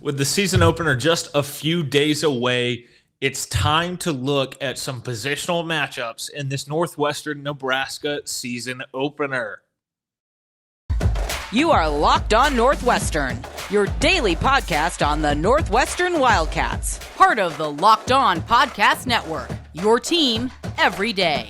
With the season opener just a few days away, it's time to look at some positional matchups in this Northwestern Nebraska season opener. You are Locked On Northwestern, your daily podcast on the Northwestern Wildcats, part of the Locked On Podcast Network, your team every day.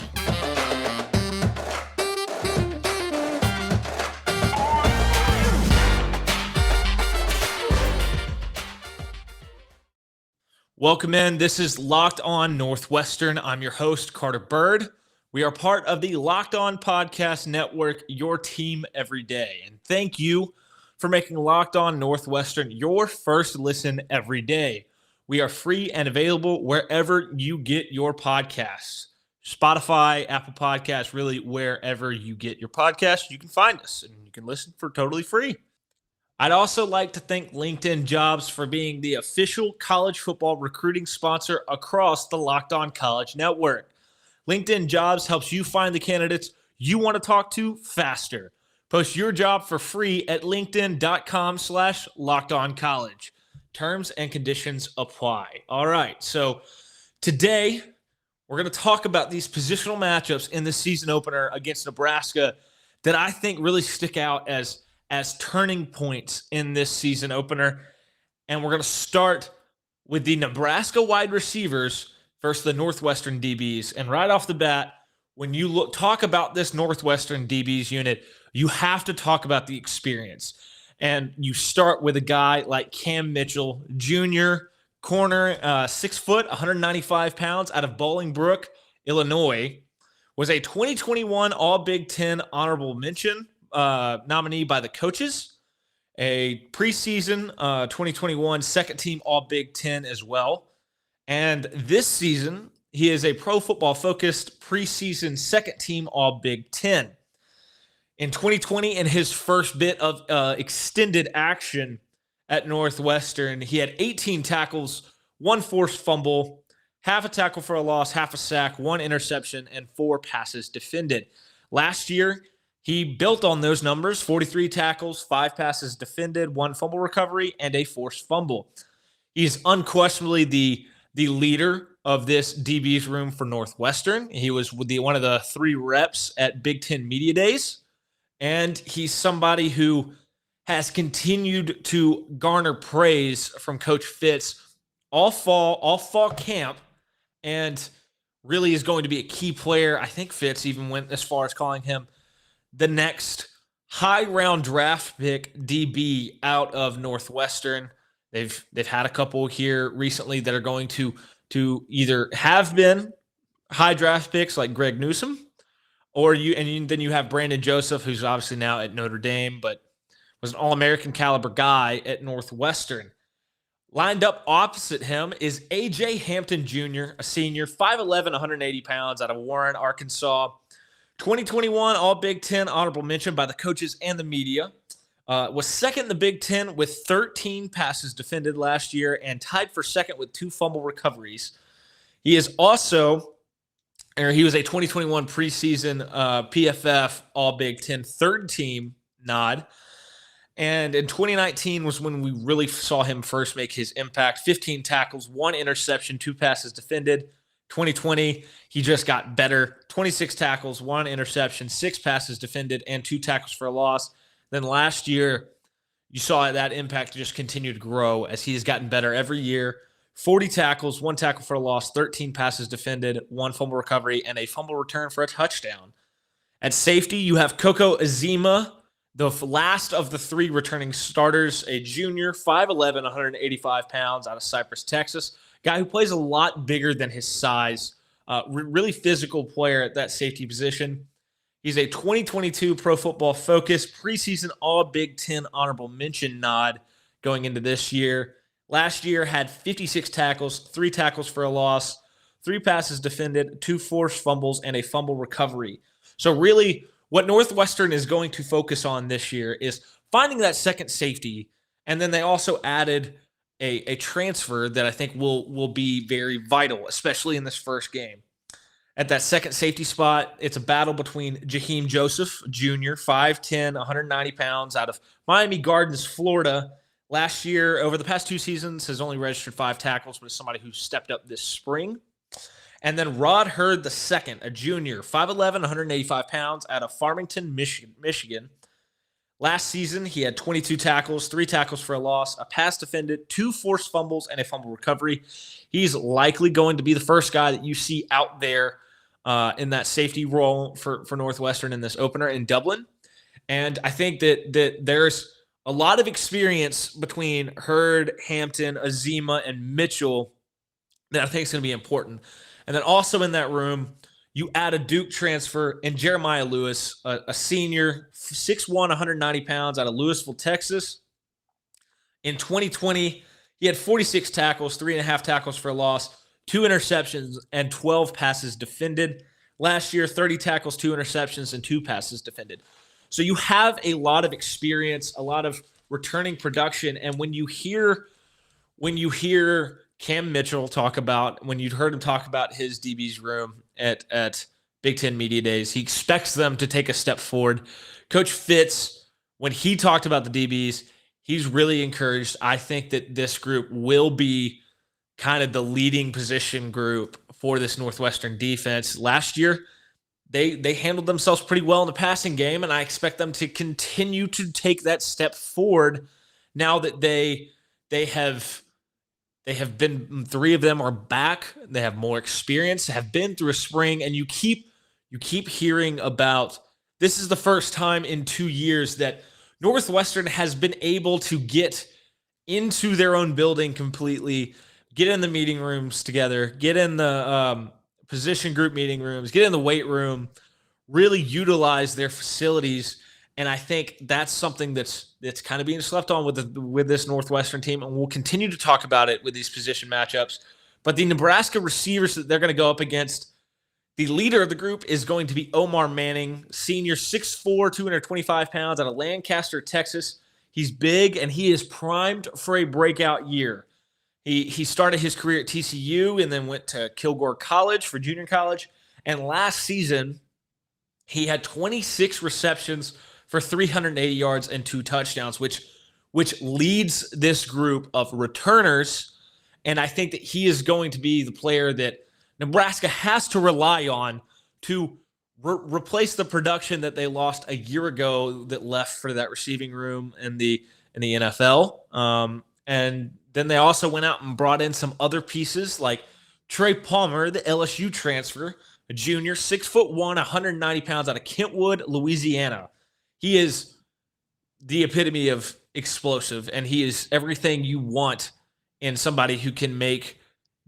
Welcome in. This is Locked On Northwestern. I'm your host, Carter Bird. We are part of the Locked On Podcast Network, your team every day. And thank you for making Locked On Northwestern your first listen every day. We are free and available wherever you get your podcasts. Spotify, Apple Podcasts, really wherever you get your podcasts, you can find us and you can listen for totally free. I'd also like to thank LinkedIn Jobs for being the official college football recruiting sponsor across the Locked On College Network. LinkedIn Jobs helps you find the candidates you want to talk to faster. Post your job for free at linkedin.com/lockedoncollege. Terms and conditions apply. All right, so today we're going to talk about these positional matchups in the season opener against Nebraska that I think really stick out as turning points in this season opener. And we're going to start with the Nebraska wide receivers versus the Northwestern DBs. And right off the bat, when you talk about this Northwestern DBs unit, you have to talk about the experience. And you start with a guy like Cam Mitchell Jr., corner, 6 foot, 195 pounds, out of Bolingbrook, Illinois, was a 2021 All-Big Ten honorable mention nominee by the coaches, a preseason 2021 second team All-Big Ten as well. And this season, he is a Pro Football Focused preseason second team All-Big Ten. In 2020, in his first bit of extended action at Northwestern, he had 18 tackles, 1 forced fumble, half a tackle for a loss, half a sack, 1 interception, and 4 passes defended. Last year, he built on those numbers: 43 tackles, 5 passes defended, 1 fumble recovery, and a forced fumble. He is unquestionably the leader of this DB's room for Northwestern. He was one of the 3 reps at Big Ten Media Days, and he's somebody who has continued to garner praise from Coach Fitz all fall camp, and really is going to be a key player. I think Fitz even went as far as calling him the next high-round draft pick DB out of Northwestern. They've had a couple here recently that are going to either have been high draft picks like Greg Newsom, then you have Brandon Joseph, who's obviously now at Notre Dame, but was an All-American caliber guy at Northwestern. Lined up opposite him is A.J. Hampton Jr., a senior, 5'11", 180 pounds, out of Warren, Arkansas. 2021 All-Big Ten honorable mention by the coaches and the media. Was second in the Big Ten with 13 passes defended last year and tied for second with 2 fumble recoveries. He was a 2021 preseason PFF All-Big Ten third team nod. And in 2019 was when we really saw him first make his impact. 15 tackles, 1 interception, 2 passes defended. 2020, he just got better. 26 tackles, 1 interception, 6 passes defended, and 2 tackles for a loss. Then last year, you saw that impact just continue to grow as he has gotten better every year. 40 tackles, 1 tackle for a loss, 13 passes defended, 1 fumble recovery, and a fumble return for a touchdown. At safety, you have Coco Azima, the last of the 3 returning starters, a junior, 5'11", 185 pounds, out of Cypress, Texas. Guy who plays a lot bigger than his size. Really physical player at that safety position. He's a 2022 Pro Football Focus preseason All-Big Ten honorable mention nod going into this year. Last year had 56 tackles, 3 tackles for a loss, 3 passes defended, 2 forced fumbles, and a fumble recovery. So really, what Northwestern is going to focus on this year is finding that second safety, and then they also added a transfer that I think will be very vital, especially in this first game. At that second safety spot, it's a battle between Jahim Joseph Jr., 5'10", 190 pounds, out of Miami Gardens, Florida. Last year, over the past 2 seasons, has only registered 5 tackles, but is somebody who stepped up this spring. And then Rod Hurd II, a junior, 5'11", 185 pounds, out of Farmington, Michigan. Last season, he had 22 tackles, 3 tackles for a loss, a pass defended, 2 forced fumbles, and a fumble recovery. He's likely going to be the first guy that you see out there in that safety role for Northwestern in this opener in Dublin. And I think that there's a lot of experience between Hurd, Hampton, Azima, and Mitchell that I think is going to be important. And then also in that room, you add a Duke transfer and Jeremiah Lewis, a senior, 6'1", 190 pounds out of Louisville, Texas. In 2020, he had 46 tackles, 3.5 tackles for a loss, 2 interceptions, and 12 passes defended. Last year, 30 tackles, 2 interceptions, and 2 passes defended. So you have a lot of experience, a lot of returning production. And when you hear Cam Mitchell talk about, when you'd heard him talk about his DB's room at Big Ten Media Days, he expects them to take a step forward. Coach Fitz, when he talked about the DBs, he's really encouraged. I think that this group will be kind of the leading position group for this Northwestern defense. Last year, they handled themselves pretty well in the passing game, and I expect them to continue to take that step forward now that they have been, 3 of them are back. They have more experience, have been through a spring, and you keep hearing about, this is the first time in 2 years that Northwestern has been able to get into their own building completely, get in the meeting rooms together, get in the position group meeting rooms, get in the weight room, really utilize their facilities. And I think that's something that's kind of being slept on with this Northwestern team, and we'll continue to talk about it with these position matchups. But the Nebraska receivers that they're going to go up against, the leader of the group is going to be Omar Manning, senior, 6'4", 225 pounds, out of Lancaster, Texas. He's big, and he is primed for a breakout year. He started his career at TCU and then went to Kilgore College for junior college. And last season, he had 26 receptions for 380 yards and 2 touchdowns, which leads this group of returners. And I think that he is going to be the player that Nebraska has to rely on to replace the production that they lost a year ago that left for that receiving room in the NFL. And then they also went out and brought in some other pieces like Trey Palmer, the LSU transfer, a junior, 6'1", 190 pounds, out of Kentwood, Louisiana. He is the epitome of explosive, and he is everything you want in somebody who can make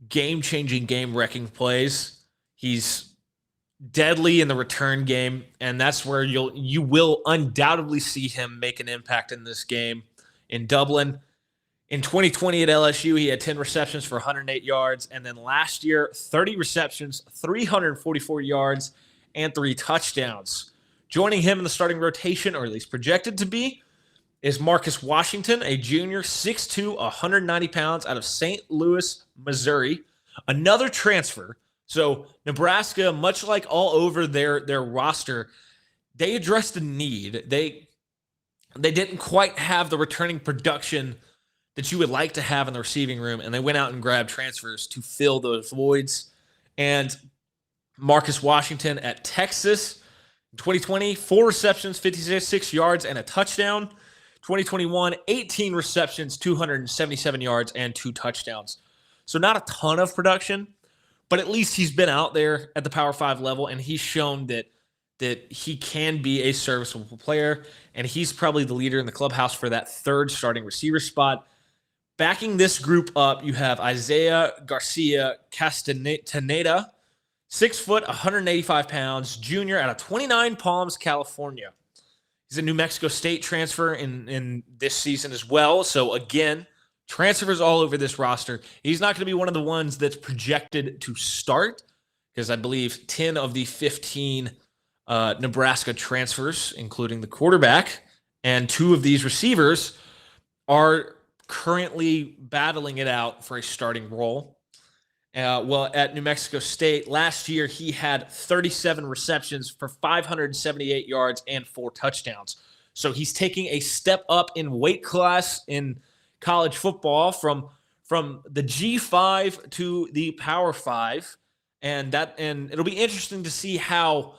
game-changing, game-wrecking plays. He's deadly in the return game, and that's where you will undoubtedly see him make an impact in this game in Dublin. In 2020 at LSU, he had 10 receptions for 108 yards, and then last year, 30 receptions, 344 yards, and 3 touchdowns. Joining him in the starting rotation, or at least projected to be, is Marcus Washington, a junior, 6'2", 190 pounds, out of St. Louis, Missouri. Another transfer. So Nebraska, much like all over their roster, they addressed a need. They didn't quite have the returning production that you would like to have in the receiving room, and they went out and grabbed transfers to fill those voids. And Marcus Washington at Texas, 2020, 4 receptions, 56 yards, and a touchdown. 2021, 18 receptions, 277 yards, and 2 touchdowns. So not a ton of production, but at least he's been out there at the Power 5 level, and he's shown that he can be a serviceable player, and he's probably the leader in the clubhouse for that 3rd starting receiver spot. Backing this group up, you have Isaiah Garcia Castaneda, 6 foot, 185 pounds, junior, out of 29 Palms, California. He's a New Mexico State transfer in this season as well. So again, transfers all over this roster. He's not going to be one of the ones that's projected to start, because I believe 10 of the 15 Nebraska transfers, including the quarterback, and 2 of these receivers are currently battling it out for a starting role. Well, at New Mexico State, last year he had 37 receptions for 578 yards and 4 touchdowns. So he's taking a step up in weight class, in college football from the G5 to the Power 5. And it'll be interesting to see how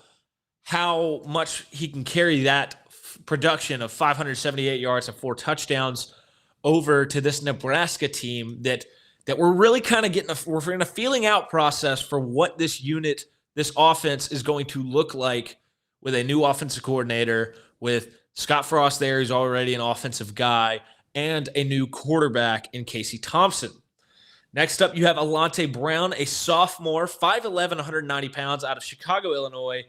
much he can carry that production of 578 yards and 4 touchdowns over to this Nebraska team that we're really kind of we're in a feeling out process for what this offense is going to look like with a new offensive coordinator, with Scott Frost there, who's already an offensive guy, and a new quarterback in Casey Thompson. Next up, you have Alante Brown, a sophomore, 5'11", 190 pounds, out of Chicago, Illinois.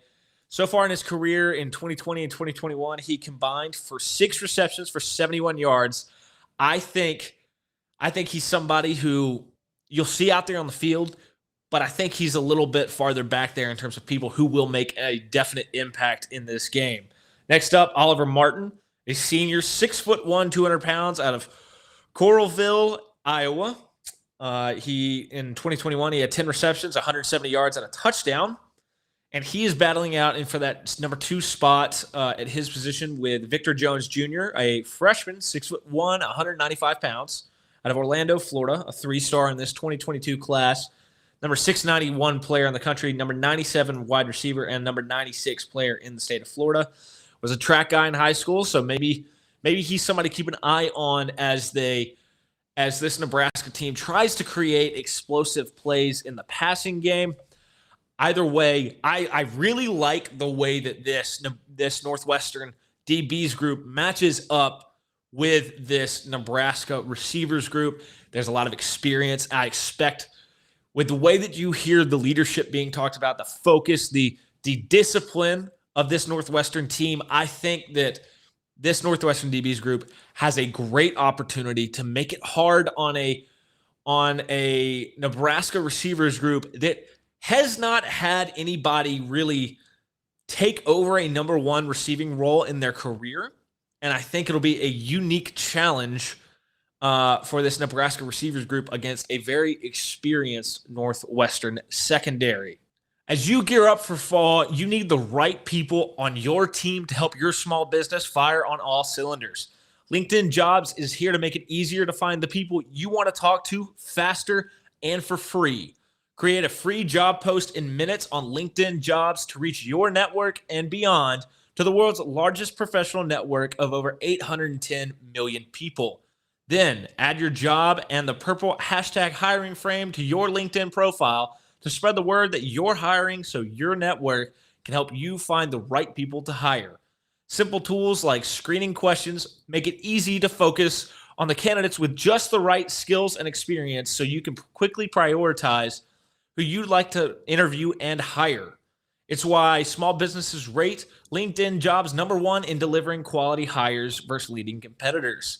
So far in his career in 2020 and 2021, he combined for 6 receptions for 71 yards. I think he's somebody who you'll see out there on the field, but I think he's a little bit farther back there in terms of people who will make a definite impact in this game. Next up, Oliver Martin, a senior, 6'1", 200 pounds, out of Coralville, Iowa. In 2021, he had 10 receptions, 170 yards, and a touchdown. And he is battling out for that number 2 spot at his position with Victor Jones Jr., a freshman, 6'1", 195 pounds, out of Orlando, Florida, a 3-star in this 2022 class. Number 691 player in the country, number 97 wide receiver, and number 96 player in the state of Florida. Was a track guy in high school, so maybe he's somebody to keep an eye on as this Nebraska team tries to create explosive plays in the passing game. Either way, I really like the way that this Northwestern DBs group matches up with this Nebraska receivers group. There's a lot of experience. I expect with the way that you hear the leadership being talked about, the focus, the discipline of this Northwestern team, I think that this Northwestern DBs group has a great opportunity to make it hard on a Nebraska receivers group that has not had anybody really take over a number 1 receiving role in their career. And I think it'll be a unique challenge for this Nebraska receivers group against a very experienced Northwestern secondary. As you gear up for fall, you need the right people on your team to help your small business fire on all cylinders. LinkedIn Jobs is here to make it easier to find the people you want to talk to faster and for free. Create a free job post in minutes on LinkedIn Jobs to reach your network and beyond to the world's largest professional network of over 810 million people. Then add your job and the purple #hiring frame to your LinkedIn profile to spread the word that you're hiring so your network can help you find the right people to hire. Simple tools like screening questions make it easy to focus on the candidates with just the right skills and experience so you can quickly prioritize who you'd like to interview and hire. It's why small businesses rate LinkedIn Jobs number 1 in delivering quality hires versus leading competitors.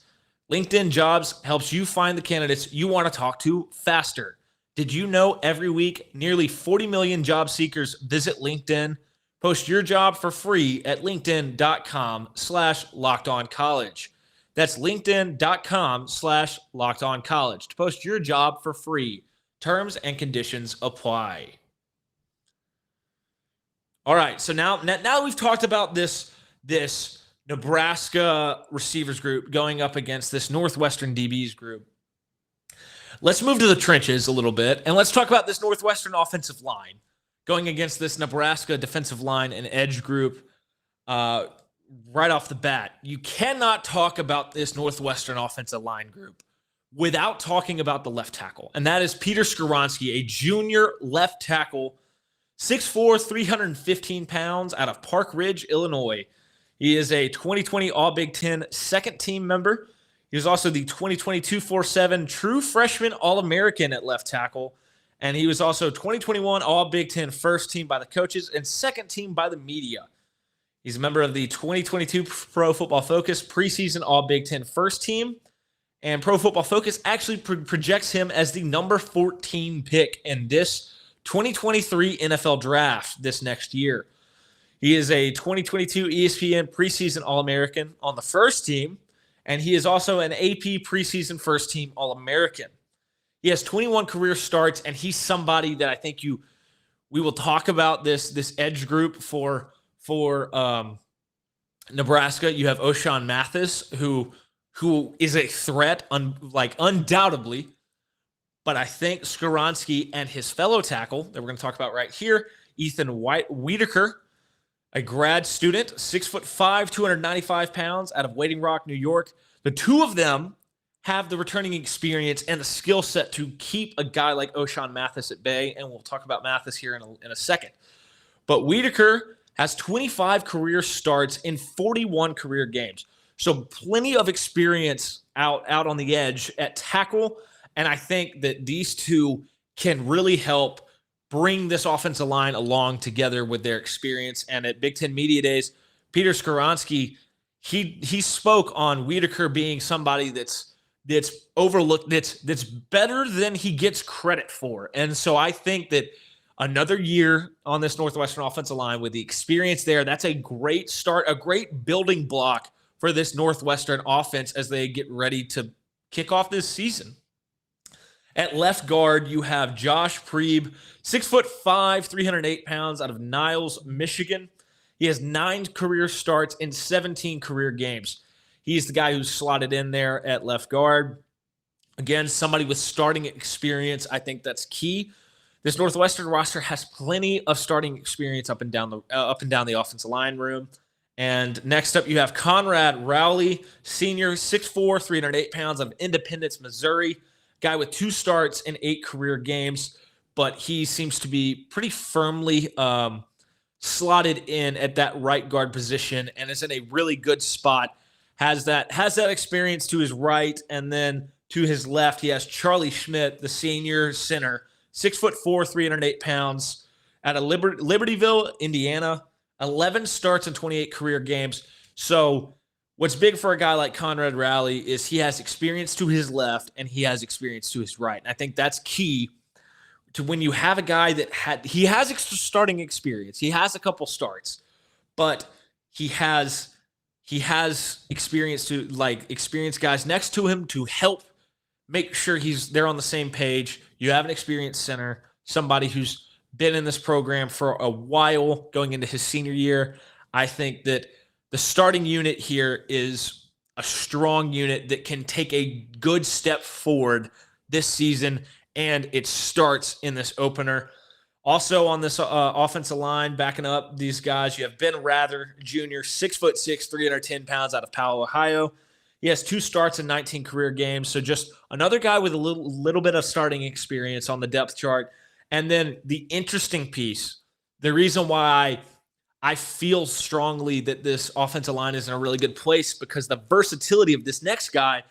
LinkedIn Jobs helps you find the candidates you want to talk to faster. Did you know every week nearly 40 million job seekers visit LinkedIn? Post your job for free at linkedin.com/lockedoncollege. That's linkedin.com/lockedoncollege to post your job for free. Terms and conditions apply. All right, so now we've talked about this Nebraska receivers group going up against this Northwestern DBs group. Let's move to the trenches a little bit, and let's talk about this Northwestern offensive line going against this Nebraska defensive line and edge group right off the bat. You cannot talk about this Northwestern offensive line group without talking about the left tackle, and that is Peter Scronsky, a junior left tackle, 6'4", 315 pounds, out of Park Ridge, Illinois. He is a 2020 All-Big Ten second-team member. He was also the 2020 247 True Freshman All-American at left tackle, and he was also 2021 All-Big Ten first team by the coaches and second team by the media. He's a member of the 2022 Pro Football Focus preseason All-Big Ten first team, and Pro Football Focus actually projects him as the number 14 pick in this 2023 NFL Draft this next year. He is a 2022 ESPN preseason All-American on the first team, and he is also an AP preseason first team All-American. He has 21 career starts, and he's somebody that I think we will talk about this edge group for Nebraska. You have O'Shawn Mathis, who who is a threat, undoubtedly. But I think Scronsky and his fellow tackle that we're going to talk about right here, Ethan Whitaker, a grad student, 6'5", 295 pounds, out of Wading Rock, New York. The two of them have the returning experience and the skill set to keep a guy like O'Shawn Mathis at bay, and we'll talk about Mathis here in a second. But Whitaker has 25 career starts in 41 career games. So plenty of experience out on the edge at tackle, and I think that these two can really help bring this offensive line along together with their experience. And at Big Ten Media Days, Peter Scronsky, he spoke on Whitaker being somebody that's overlooked, that's better than he gets credit for. And so I think that another year on this Northwestern offensive line with the experience there, that's a great start, a great building block for this Northwestern offense as they get ready to kick off this season. At left guard, you have Josh Preeb, 6'5", 308 pounds, out of Niles, Michigan. He has 9 career starts in 17 career games. He's the guy who's slotted in there at left guard. Again, somebody with starting experience. I think that's key. This Northwestern roster has plenty of starting experience up and down the offensive line room. And next up, you have Conrad Rowley, senior, 6'4", 308 pounds, of Independence, Missouri. Guy with 2 starts in 8 career games, but he seems to be pretty firmly slotted in at that right guard position and is in a really good spot. Has that experience to his right, and then to his left, he has Charlie Schmidt, the senior center, 6'4", 308 pounds, out of Libertyville, Indiana. 11 starts in 28 career games. So what's big for a guy like Conrad Rowley is he has experience to his left and he has experience to his right. And I think that's key to when you have a guy that he has starting experience. He has a couple starts, but he has experience to experienced guys next to him to help make sure they're on the same page. You have an experienced center, somebody who's been in this program for a while going into his senior year. I think that the starting unit here is a strong unit that can take a good step forward this season, and it starts in this opener. Also on this offensive line, backing up these guys, you have Ben Rather Jr., 6'6", 310 pounds, out of Powell, Ohio. He has 2 starts in 19 career games, so just another guy with a little bit of starting experience on the depth chart. And then the interesting piece, the reason why I feel strongly that this offensive line is in a really good place, because the versatility of this next guy,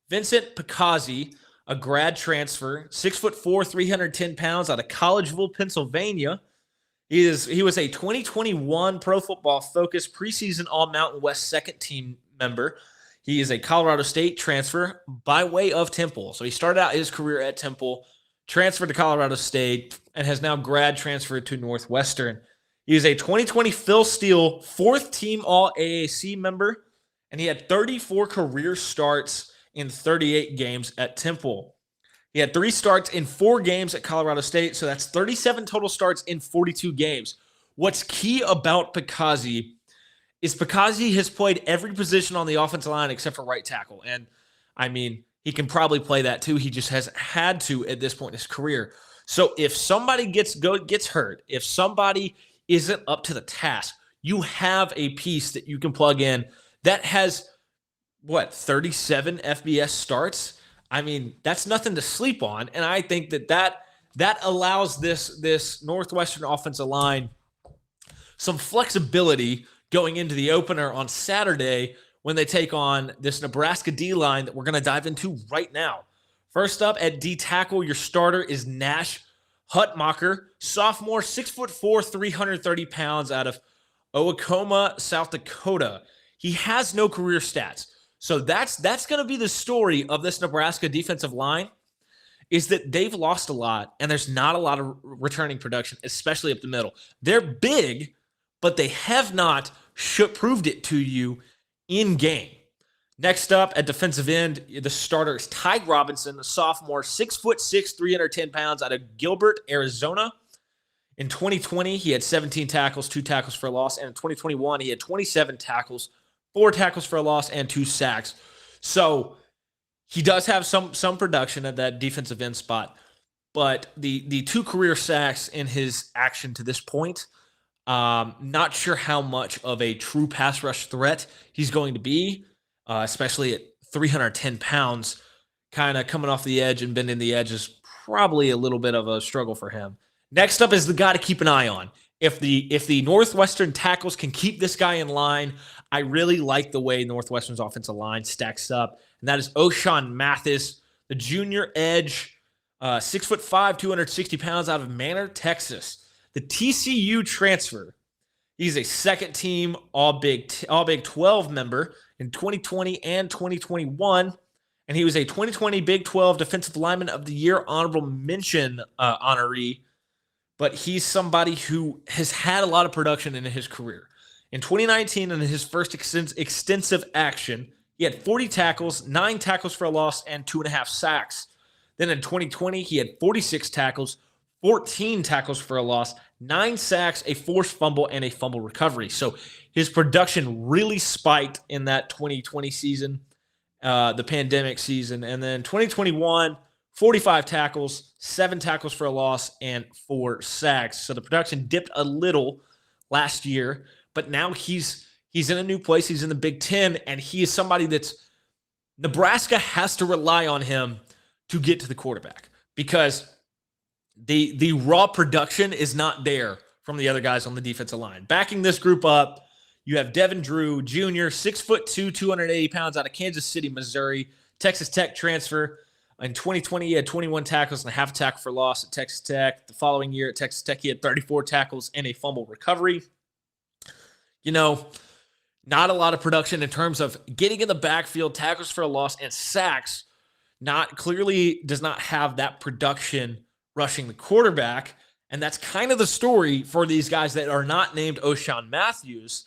Vincent Picazzi, a grad transfer, 6'4", 310 pounds, out of Collegeville, Pennsylvania. He was a 2021 Pro Football Focus preseason All-Mountain West second team member. He is a Colorado State transfer by way of Temple. So he started out his career at Temple, transferred to Colorado State, and has now grad transferred to Northwestern. He is a 2020 Phil Steele 4th team All-AAC member, and he had 34 career starts in 38 games at Temple. He had 3 starts in 4 games at Colorado State, so that's 37 total starts in 42 games. What's key about Picazzi is Picazzi has played every position on the offensive line except for right tackle. And, I mean, he can probably play that too. He just hasn't had to at this point in his career. So if somebody gets hurt, if somebody isn't up to the task, you have a piece that you can plug in that has, 37 FBS starts? I mean, that's nothing to sleep on. And I think that allows this Northwestern offensive line some flexibility going into the opener on Saturday when they take on this Nebraska D-line that we're going to dive into right now. First up at D-tackle, your starter is Nash Huttmocker, sophomore, 6'4", 330 pounds, out of Owakoma, South Dakota. He has no career stats. So that's going to be the story of this Nebraska defensive line, is that they've lost a lot, and there's not a lot of returning production, especially up the middle. They're big, but they have not proved it to you in game. Next up at defensive end, the starter is Ty Robinson, a sophomore, 6'6", 310 pounds, out of Gilbert, Arizona. In 2020, he had 17 tackles, 2 tackles for a loss, and in 2021, he had 27 tackles, 4 tackles for a loss, and 2 sacks. So he does have some production at that defensive end spot, but the 2 career sacks in his action to this point, not sure how much of a true pass rush threat he's going to be, especially at 310 pounds, kind of coming off the edge and bending the edge is probably a little bit of a struggle for him. Next up is the guy to keep an eye on. If the Northwestern tackles can keep this guy in line, I really like the way Northwestern's offensive line stacks up, and that is O'Shawn Mathis, the junior edge, 6'5", 260 pounds out of Manor, Texas. The TCU transfer. He's a second-team All-Big 12 member in 2020 and 2021. And he was a 2020 Big 12 Defensive Lineman of the Year honorable mention honoree. But he's somebody who has had a lot of production in his career. In 2019, in his first extensive action, he had 40 tackles, 9 tackles for a loss, and 2.5 sacks. Then in 2020, he had 46 tackles, 14 tackles for a loss, 9 sacks, a forced fumble, and a fumble recovery. So his production really spiked in that 2020 season, the pandemic season. And then 2021, 45 tackles, 7 tackles for a loss, and 4 sacks. So the production dipped a little last year, but now he's in a new place. He's in the Big Ten, and he is somebody that's Nebraska has to rely on him to get to the quarterback because the raw production is not there from the other guys on the defensive line. Backing this group up, you have Devin Drew Jr., 6'2", 280 pounds out of Kansas City, Missouri, Texas Tech transfer. In 2020, he had 21 tackles and a half a tackle for loss at Texas Tech. The following year at Texas Tech, he had 34 tackles and a fumble recovery. You know, not a lot of production in terms of getting in the backfield, tackles for a loss, and sacks. Clearly does not have that production rushing the quarterback. And that's kind of the story for these guys that are not named O'Shawn Matthews.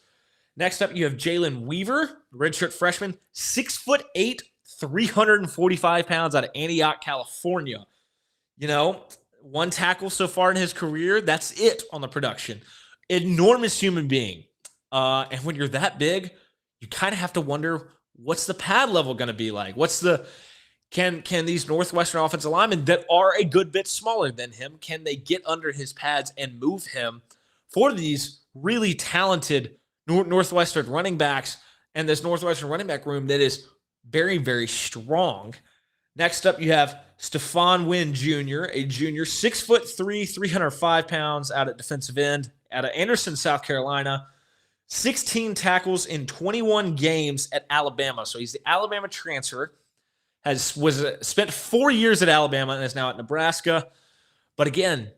Next up, you have Jalen Weaver, redshirt freshman, 6'8", 345 pounds out of Antioch, California. You know, 1 tackle so far in his career. That's it on the production. Enormous human being. And when you're that big, you kind of have to wonder, what's the pad level going to be like? Can these Northwestern offensive linemen that are a good bit smaller than him, can they get under his pads and move him for these really talented Northwestern running backs and this Northwestern running back room that is very, very strong? Next up, you have Stefan Nguyen Jr., a junior, 6'3", 305 pounds out at defensive end out of Anderson, South Carolina. 16 tackles in 21 games at Alabama. So he's the Alabama transfer. Spent 4 years at Alabama and is now at Nebraska. But again,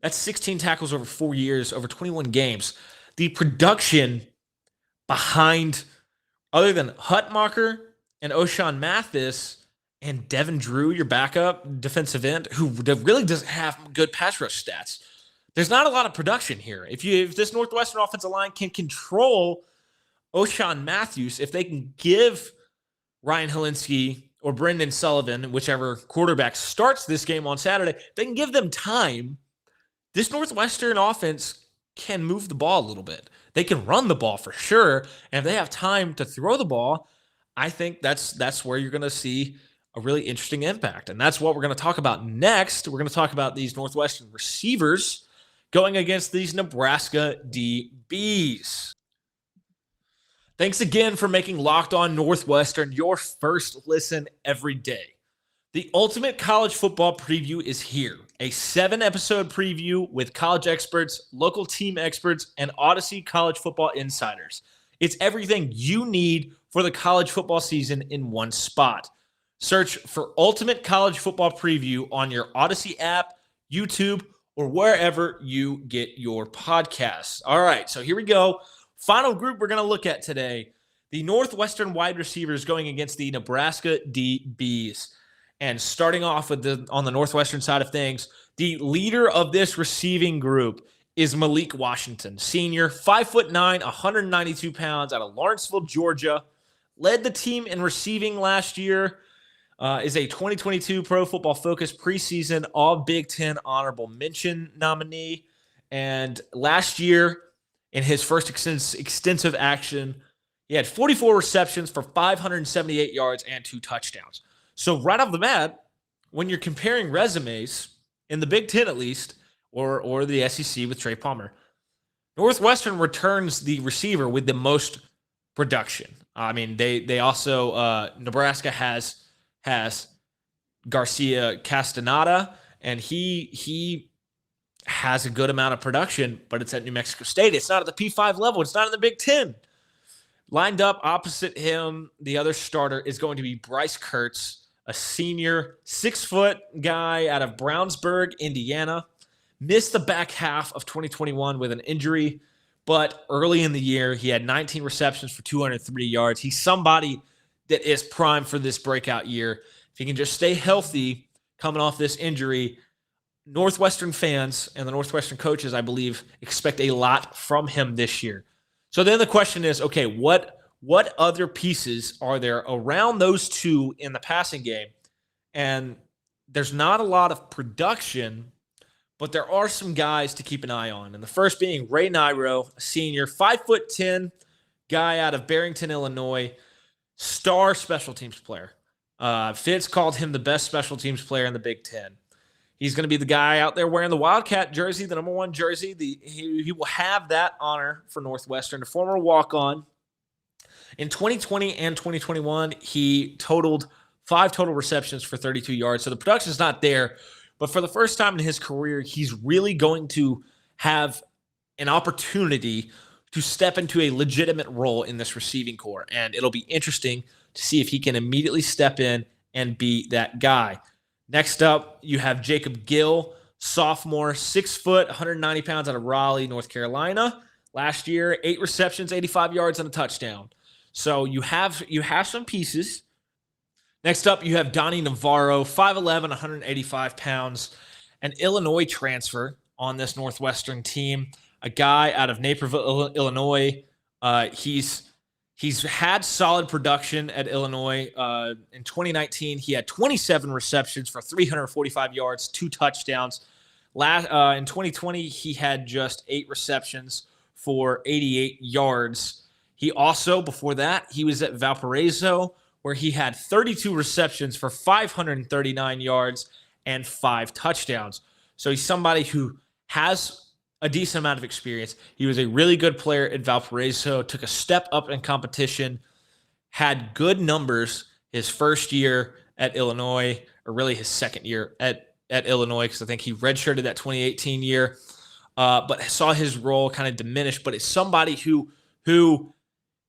that's 16 tackles over 4 years, over 21 games. The production behind, other than Huttmocker and O'Shawn Mathis and Devin Drew, your backup defensive end, who really doesn't have good pass rush stats, there's not a lot of production here. If this Northwestern offensive line can control O'Shawn Matthews, if they can give Ryan Helinski or Brendan Sullivan, whichever quarterback starts this game on Saturday, they can give them time. This Northwestern offense can move the ball a little bit. They can run the ball for sure. And if they have time to throw the ball, I think that's where you're going to see a really interesting impact. And that's what we're going to talk about next. We're going to talk about these Northwestern receivers going against these Nebraska DBs. Thanks again for making Locked On Northwestern your first listen every day. The ultimate college football preview is here. A 7-episode preview with college experts, local team experts, and Odyssey college football insiders. It's everything you need for the college football season in one spot. Search for Ultimate College Football Preview on your Odyssey app, YouTube, or wherever you get your podcasts. All right, so here we go. Final group we're going to look at today, the Northwestern wide receivers going against the Nebraska DBs. And starting off with on the Northwestern side of things, the leader of this receiving group is Malik Washington, senior, 5'9", 192 pounds out of Lawrenceville, Georgia. Led the team in receiving last year, is a 2022 Pro Football Focus preseason All-Big Ten honorable mention nominee. And last year, in his first extensive action, He had 44 receptions for 578 yards and 2 touchdowns. So right off the bat, when you're comparing resumes in the Big Ten at least, or the SEC with Trey Palmer, Northwestern returns the receiver with the most production. I mean, they also Nebraska has Garcia Castaneda, and he has a good amount of production, but it's at New Mexico State. It's not at the P5 level. It's not in the Big Ten. Lined up opposite him, the other starter is going to be Bryce Kurtz, a senior 6-foot guy out of Brownsburg, Indiana. Missed the back half of 2021 with an injury, but early in the year, he had 19 receptions for 203 yards. He's somebody that is primed for this breakout year. If he can just stay healthy coming off this injury, Northwestern fans and the Northwestern coaches, I believe, expect a lot from him this year. So then the question is, okay, what other pieces are there around those two in the passing game? And there's not a lot of production, but there are some guys to keep an eye on. And the first being Ray Nairo, a senior, 5'10" guy out of Barrington, Illinois, star special teams player. Fitz called him the best special teams player in the Big Ten. He's going to be the guy out there wearing the Wildcat jersey, the number 1 jersey. He will have that honor for Northwestern. A former walk-on. In 2020 and 2021, he totaled 5 total receptions for 32 yards. So the production is not there. But for the first time in his career, he's really going to have an opportunity to step into a legitimate role in this receiving corps. And it'll be interesting to see if he can immediately step in and be that guy. Next up, you have Jacob Gill, sophomore, 6 foot, 190 pounds out of Raleigh, North Carolina. Last year, 8 receptions, 85 yards, and a touchdown. So you have some pieces. Next up, you have Donnie Navarro, 5'11", 185 pounds, an Illinois transfer on this Northwestern team, a guy out of Naperville, Illinois. He's had solid production at Illinois. In 2019, he had 27 receptions for 345 yards, 2 touchdowns. In 2020, he had just 8 receptions for 88 yards. He also, before that, he was at Valparaiso, where he had 32 receptions for 539 yards and 5 touchdowns. So he's somebody who has a decent amount of experience. He was a really good player at Valparaiso, took a step up in competition, had good numbers his first year at Illinois, or really his second year at Illinois, because I think he redshirted that 2018 year, but saw his role kind of diminish. But it's somebody who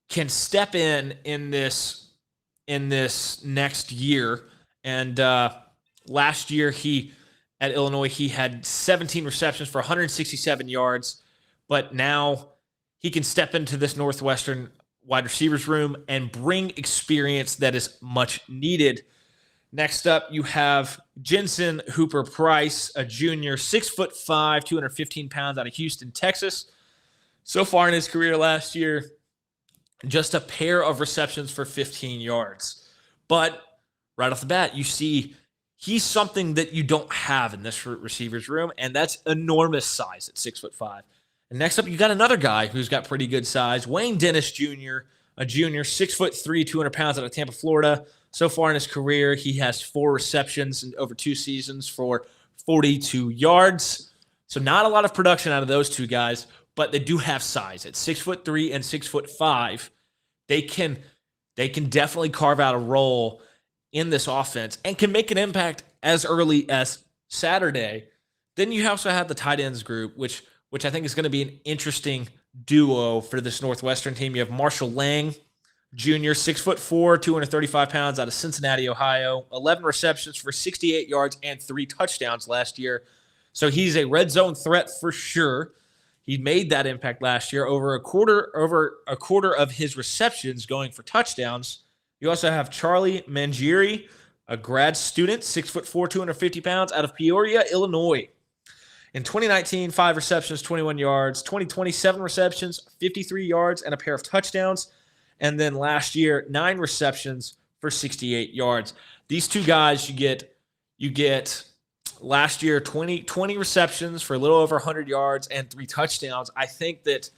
can step in this next year. And last year at Illinois, he had 17 receptions for 167 yards, but now he can step into this Northwestern wide receivers room and bring experience that is much needed. Next up, you have Jensen Hooper Price, a junior, 6'5", 215 pounds out of Houston, Texas. So far in his career last year, just a pair of receptions for 15 yards. But right off the bat, you see he's something that you don't have in this receivers room, and that's enormous size at 6'5". And next up, you got another guy who's got pretty good size, Wayne Dennis Jr., a junior, 6'3", 200 pounds out of Tampa, Florida. So far in his career, he has 4 receptions in over 2 seasons for 42 yards. So not a lot of production out of those two guys, but they do have size. At 6'3" and 6'5", they can definitely carve out a role in this offense and can make an impact as early as Saturday. Then you also have the tight ends group, which I think is going to be an interesting duo for this Northwestern team. You have Marshall Lang, Jr., 6'4", 235 pounds out of Cincinnati, Ohio, 11 receptions for 68 yards and 3 touchdowns last year. So he's a red zone threat for sure. He made that impact last year, over a quarter of his receptions going for touchdowns. You also have Charlie Mangieri, a grad student, 6'4", 250 pounds out of Peoria, Illinois. In 2019, 5 receptions, 21 yards. 2020, 7 receptions, 53 yards, and a pair of touchdowns. And then last year, 9 receptions for 68 yards. These two guys, you get last year 20 receptions for a little over 100 yards and 3 touchdowns. I think that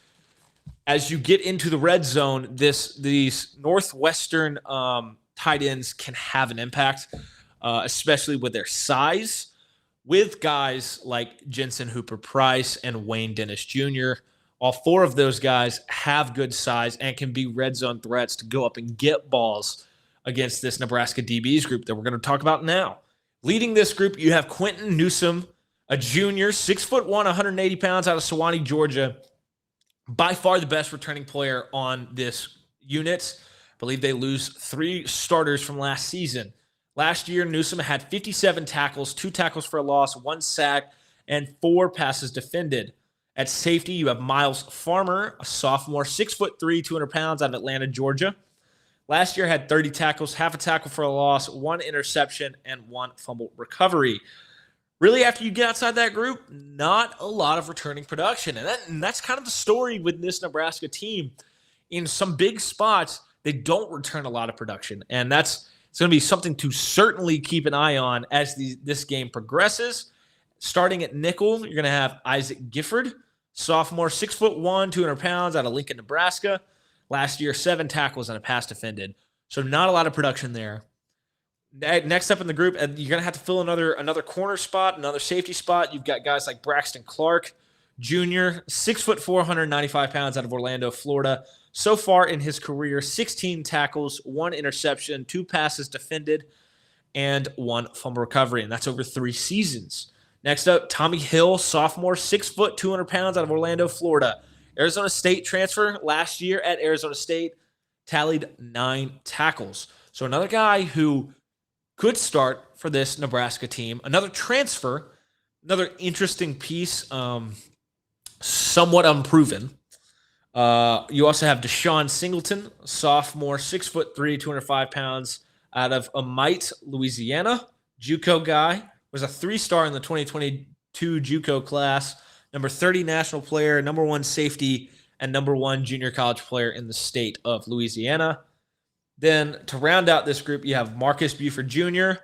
as you get into the red zone, these Northwestern tight ends can have an impact, especially with their size, with guys like Jensen Hooper-Price and Wayne Dennis Jr. All four of those guys have good size and can be red zone threats to go up and get balls against this Nebraska DBs group that we're going to talk about now. Leading this group, you have Quentin Newsom, a junior, 6'1", 180 pounds out of Sewanee, Georgia. By far the best returning player on this unit. I believe they lose 3 starters from last season. Last year, Newsom had 57 tackles, 2 tackles for a loss, 1 sack, and 4 passes defended. At safety, you have Miles Farmer, a sophomore, 6'3", 200 pounds out of Atlanta, Georgia. Last year had 30 tackles, half a tackle for a loss, 1 interception, and 1 fumble recovery. Really, after you get outside that group, not a lot of returning production. And that's kind of the story with this Nebraska team. In some big spots, they don't return a lot of production. And it's going to be something to certainly keep an eye on as this game progresses. Starting at nickel, you're going to have Isaac Gifford, sophomore, 6'1", 200 pounds out of Lincoln, Nebraska. Last year, 7 tackles and a pass defended. So not a lot of production there. Next up in the group, you're going to have to fill another corner spot, another safety spot. You've got guys like Braxton Clark Jr., 6'4", 195 pounds out of Orlando, Florida. So far in his career, 16 tackles, 1 interception, 2 passes defended, and 1 fumble recovery. And that's over 3 seasons. Next up, Tommy Hill, sophomore, 6 foot, 200 pounds out of Orlando, Florida. Arizona State transfer last year at Arizona State, tallied 9 tackles. So another guy who could start for this Nebraska team. Another transfer, another interesting piece, somewhat unproven. You also have Desean Singleton, sophomore, 6'3", 205 pounds out of Amite, Louisiana. JUCO guy. Was a 3-star in the 2022 JUCO class, number 30 national player, number 1 safety, and number 1 junior college player in the state of Louisiana. Then to round out this group, you have Marcus Buford Jr.,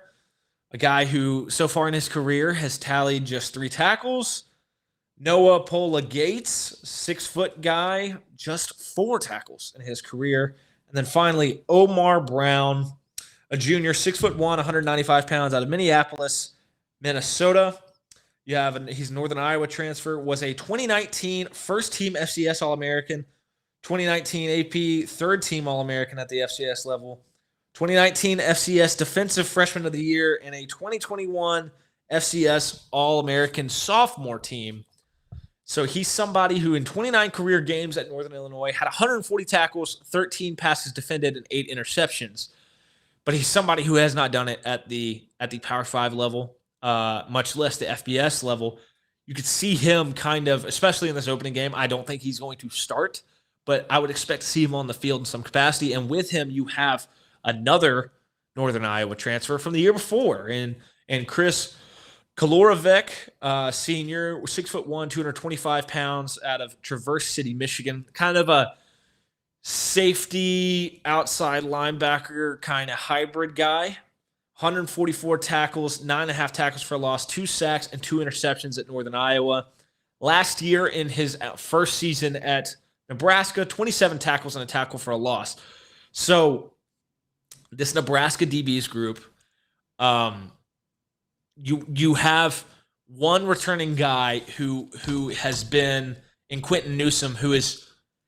a guy who so far in his career has tallied just 3 tackles. Noah Pola Gates, 6-foot guy, just 4 tackles in his career. And then finally, Omar Brown, a junior, 6'1", 195 pounds out of Minneapolis, Minnesota. He's a Northern Iowa transfer, was a 2019 first-team FCS All-American, 2019 AP third-team All-American at the FCS level, 2019 FCS Defensive Freshman of the Year, and a 2021 FCS All-American sophomore team. So he's somebody who in 29 career games at Northern Illinois had 140 tackles, 13 passes defended, and 8 interceptions. But he's somebody who has not done it at the Power 5 level. Much less the FBS level. You could see him kind of, especially in this opening game. I don't think he's going to start, but I would expect to see him on the field in some capacity. And with him, you have another Northern Iowa transfer from the year before, and Chris Kolorovec, senior, 6'1", 225 pounds out of Traverse City, Michigan. Kind of a safety, outside linebacker kind of hybrid guy. 144 tackles, 9.5 tackles for a loss, 2 sacks, and 2 interceptions at Northern Iowa. Last year in his first season at Nebraska, 27 tackles and a tackle for a loss. So this Nebraska DBs group, you have one returning guy who has been in Quentin Newsom, who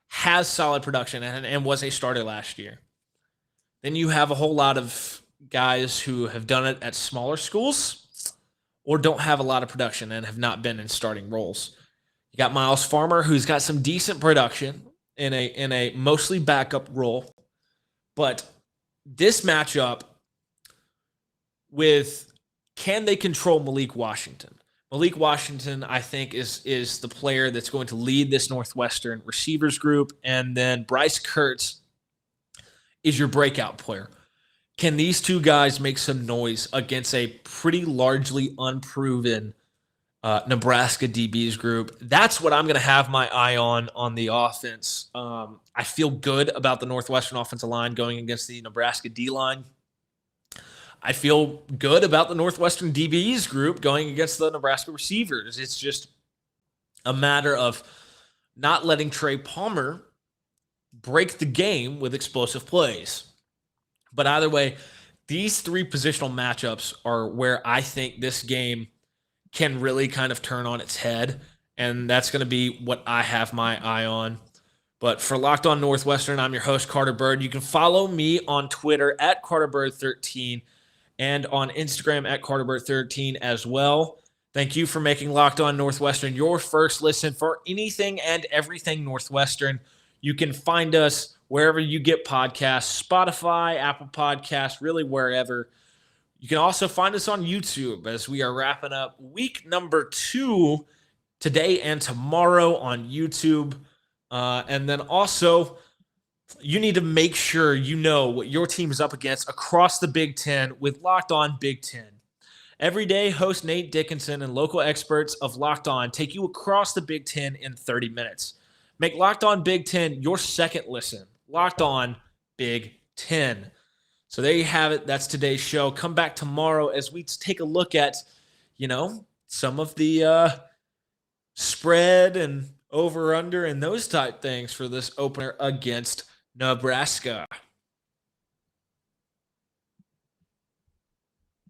has solid production and was a starter last year. Then you have a whole lot of guys who have done it at smaller schools or don't have a lot of production and have not been in starting roles. You got Miles Farmer, who's got some decent production in a mostly backup role. But this matchup with, can they control Malik Washington? Malik Washington, I think, is the player that's going to lead this Northwestern receivers group. And then Bryce Kurtz is your breakout player. Can these two guys make some noise against a pretty largely unproven Nebraska DBs group? That's what I'm going to have my eye on the offense. I feel good about the Northwestern offensive line going against the Nebraska D-line. I feel good about the Northwestern DBs group going against the Nebraska receivers. It's just a matter of not letting Trey Palmer break the game with explosive plays. But either way, these three positional matchups are where I think this game can really kind of turn on its head, and that's going to be what I have my eye on. But for Locked On Northwestern, I'm your host, Carter Bird. You can follow me on Twitter at CarterBird13 and on Instagram at CarterBird13 as well. Thank you for making Locked On Northwestern your first listen for anything and everything Northwestern. You can find us wherever you get podcasts, Spotify, Apple Podcasts, really wherever. You can also find us on YouTube as we are wrapping up week number 2 today and tomorrow on YouTube. And then also, you need to make sure you know what your team is up against across the Big Ten with Locked On Big Ten. Every day, host Nate Dickinson and local experts of Locked On take you across the Big Ten in 30 minutes. Make Locked On Big Ten your second listen. Locked On Big Ten. So there you have it. That's today's show. Come back tomorrow as we take a look at, some of the spread and over-under and those type things for this opener against Nebraska.